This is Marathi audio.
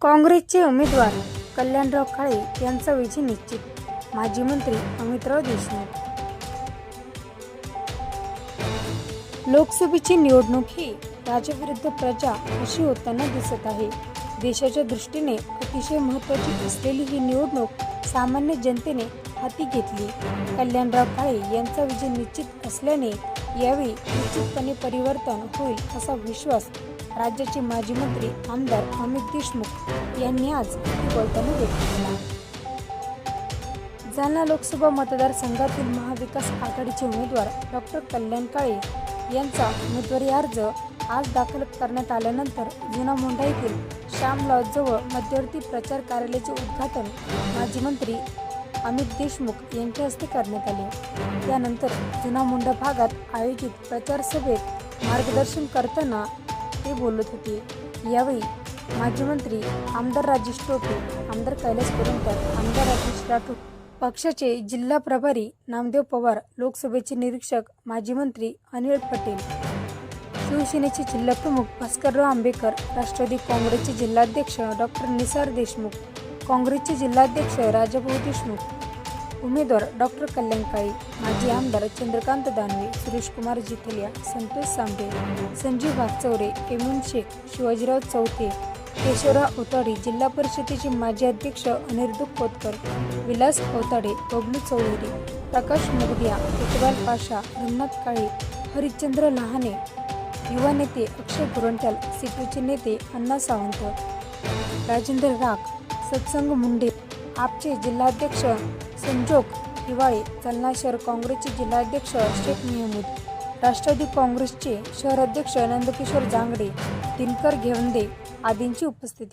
काँग्रेसचे उमेदवार कल्याणराव काळे यांचा विजय निश्चित. माजी मंत्री अमितराव देशमुख. लोकसभेची निवडणूक ही राजाविरुद्ध प्रजा अशी होताना दिसत आहे. देशाच्या दृष्टीने अतिशय महत्त्वाची असलेली ही निवडणूक सामान्य जनतेने हाती घेतली. कल्याणराव काळे यांचा विजय निश्चित असल्याने यावेळी निश्चितपणे परिवर्तन होईल असा विश्वास राज्याचे माजी मंत्री आमदार अमित देशमुख यांनी आज बोलताना व्यक्त केला. जालना लोकसभा मतदारसंघातील महाविकास आघाडीचे उमेदवार डॉ. कल्याण काळे यांचा उमेदवारी अर्ज आज दाखल करण्यात आल्यानंतर जुना मोंढा येथील श्याम लॉजजवळ मध्यवर्ती प्रचार कार्यालयाचे उद्घाटन माजी मंत्री अमित देशमुख यांच्या हस्ते करण्यात आले. त्यानंतर जुना मोंढा भागात आयोजित प्रचार सभेत मार्गदर्शन करताना ते बोलत होते. यावेळी माजी मंत्री आमदार राजेश टोपे, आमदार कैलास पुरंदर, आमदार राजेश राठोड, पक्षाचे जिल्हा प्रभारी नामदेव पवार, लोकसभेचे निरीक्षक माजी मंत्री अनिल पटेल, शिवसेनेचे जिल्हाप्रमुख भास्करराव आंबेकर, राष्ट्रवादी काँग्रेसचे जिल्हाध्यक्ष डॉ. निसार देशमुख, काँग्रेसचे जिल्हाध्यक्ष राजाभाऊ देशमुख, उमेदवार डॉ. कल्याण काळे, माजी आमदार चंद्रकांत दानवे, सुरेशकुमार जिथलिया, संतोष सांबे, संजीव वागचौरे, एमून शेख, शिवाजीराव चौथे, केशवराव ओताडे, जिल्हा परिषदेचे माजी अध्यक्ष अनिरुद्ध खोतकर, विलास ओताडे, बबलू चौधरी, प्रकाश मुगदिया, इकबाल पाशा, रमनाथ काळे, हरिश्चंद्र लहाने, युवा नेते अक्षय गुरंट्याल, सीटूचे नेते अण्णा सावंत, राजेंद्र राख, सत्संग मुंडे, आपचे जिल्हाध्यक्ष संजोग हिवाळे, जालना शहर काँग्रेसचे जिल्हाध्यक्ष शेख मेहमूद, राष्ट्रवादी काँग्रेसचे शहराध्यक्ष नंदकिशोर जांगडे, दिनकर घेवंदे आदींची उपस्थिती